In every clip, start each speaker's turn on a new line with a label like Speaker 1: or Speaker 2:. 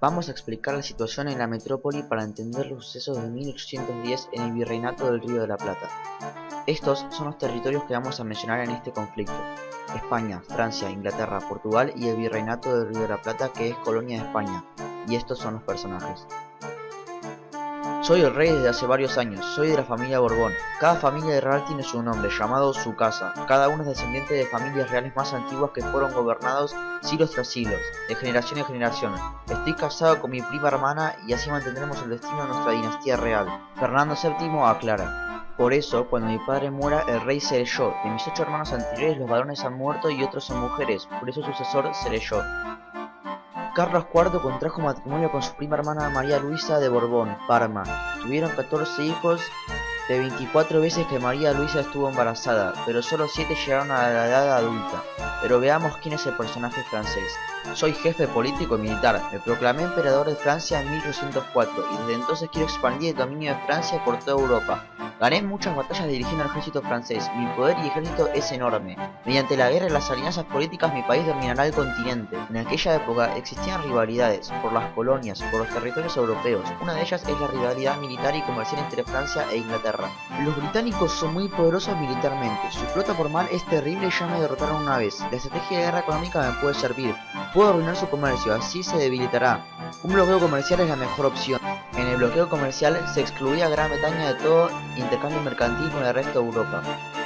Speaker 1: Vamos a explicar la situación en la metrópoli para entender los sucesos de 1810 en el Virreinato del Río de la Plata. Estos son los territorios que vamos a mencionar en este conflicto: España, Francia, Inglaterra, Portugal y el Virreinato del Río de la Plata, que es colonia de España. Y estos son los personajes. Soy el rey desde hace varios años, soy de la familia Borbón. Cada familia real tiene su nombre, llamado su casa. Cada uno es descendiente de familias reales más antiguas que fueron gobernados siglos tras siglos, de generación en generación. Estoy casado con mi prima hermana y así mantendremos el destino de nuestra dinastía real. Fernando VII aclara: por eso, cuando mi padre muera, el rey seré yo. De mis 8 hermanos anteriores, los varones han muerto y otros son mujeres, por eso sucesor seré yo. Carlos IV contrajo matrimonio con su prima hermana María Luisa de Borbón, Parma. Tuvieron 14 hijos de 24 veces que María Luisa estuvo embarazada, pero solo 7 llegaron a la edad adulta. Pero veamos quién es el personaje francés. Soy jefe político y militar, me proclamé emperador de Francia en 1804 y desde entonces quiero expandir el dominio de Francia por toda Europa. Gané muchas batallas dirigiendo al ejército francés, mi poder y ejército es enorme. Mediante la guerra y las alianzas políticas mi país dominará el continente. En aquella época existían rivalidades por las colonias, por los territorios europeos. Una de ellas es la rivalidad militar y comercial entre Francia e Inglaterra. Los británicos son muy poderosos militarmente, su flota por mar es terrible y ya me derrotaron una vez. La estrategia de guerra económica me puede servir. Puedo arruinar su comercio, así se debilitará. Un bloqueo comercial es la mejor opción. En el bloqueo comercial se excluía a Gran Bretaña de todo intercambio mercantil con el resto de Europa.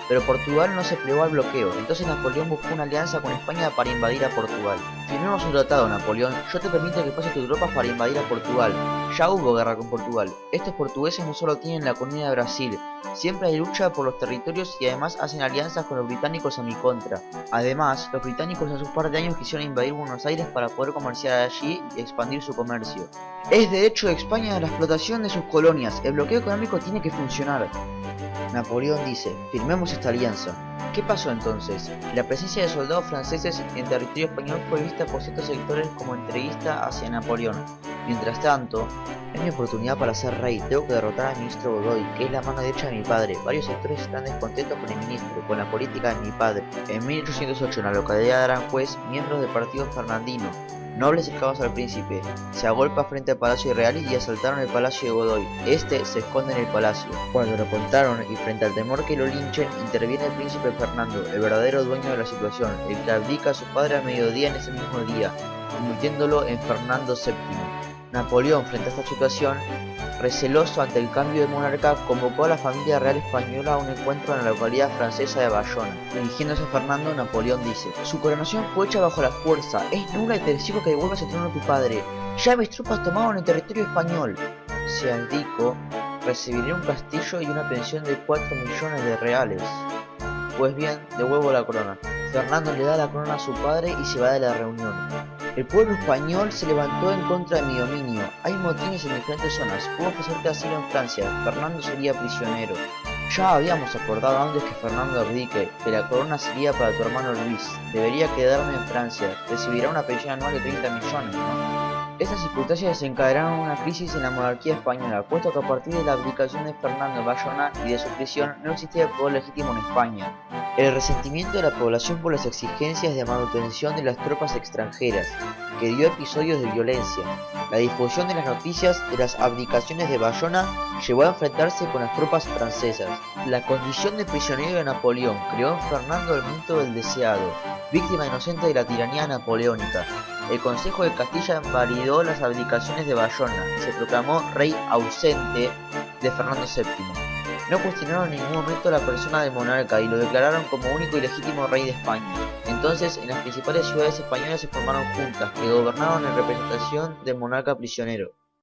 Speaker 1: Pero Portugal no se plegó al bloqueo, entonces Napoleón buscó una alianza con España para invadir a Portugal. Firmemos un tratado, Napoleón, yo te permito que pases tus tropas para invadir a Portugal. Ya hubo guerra con Portugal. Estos portugueses no solo tienen la colonia de Brasil, siempre hay lucha por los territorios y además hacen alianzas con los británicos a mi contra. Además, los británicos hace un par de años quisieron invadir Buenos Aires para poder comerciar allí y expandir su comercio. Es de hecho España la explotación de sus colonias, el bloqueo económico tiene que funcionar. Napoleón dice: firmemos esta alianza. ¿Qué pasó entonces? La presencia de soldados franceses en territorio español fue vista por ciertos sectores como entreguista hacia Napoleón. Mientras tanto, es mi oportunidad para ser rey, tengo que derrotar al ministro Godoy, que es la mano derecha de mi padre. Varios sectores están descontentos con el ministro, con la política de mi padre. En 1808, en la localidad de Aranjuez, miembros del partido fernandino, nobles cercanos al príncipe, se agolpa frente al Palacio Real y asaltaron el Palacio de Godoy. Este se esconde en el palacio. Cuando lo encontraron y frente al temor que lo linchen, interviene el príncipe Fernando, el verdadero dueño de la situación, el que abdica a su padre al mediodía en ese mismo día, convirtiéndolo en Fernando VII. Napoleón, frente a esta situación, receloso ante el cambio de monarca, convocó a la familia real española a un encuentro en la localidad francesa de Bayona. Dirigiéndose a Fernando, Napoleón dice: su coronación fue hecha bajo la fuerza, es nula y te exijo que devuelvas el trono a tu padre. Ya mis tropas tomaron el territorio español. Si abdico, recibiré un castillo y una pensión de 4 millones de reales. Pues bien, devuelvo la corona. Fernando le da la corona a su padre y se va de la reunión. El pueblo español se levantó en contra de mi dominio. Hay motines en diferentes zonas. Puedo ofrecerte asilo en Francia. Fernando sería prisionero. Ya habíamos acordado antes que Fernando abdique, que la corona sería para tu hermano Luis. Debería quedarme en Francia. Recibirá una pensión anual de 30 millones, ¿no? Estas circunstancias desencadenaron una crisis en la monarquía española, puesto que a partir de la abdicación de Fernando en Bayona y de su prisión no existía el poder legítimo en España. El resentimiento de la población por las exigencias de manutención de las tropas extranjeras, que dio episodios de violencia. La difusión de las noticias de las abdicaciones de Bayona llevó a enfrentarse con las tropas francesas. La condición de prisionero de Napoleón creó en Fernando el mito del deseado, víctima inocente de la tiranía napoleónica. El Consejo de Castilla invalidó las abdicaciones de Bayona y se proclamó rey ausente de Fernando VII. No cuestionaron en ningún momento la persona del monarca y lo declararon como único y legítimo rey de España. Entonces, en las principales ciudades españolas se formaron juntas que gobernaron en representación del monarca prisionero.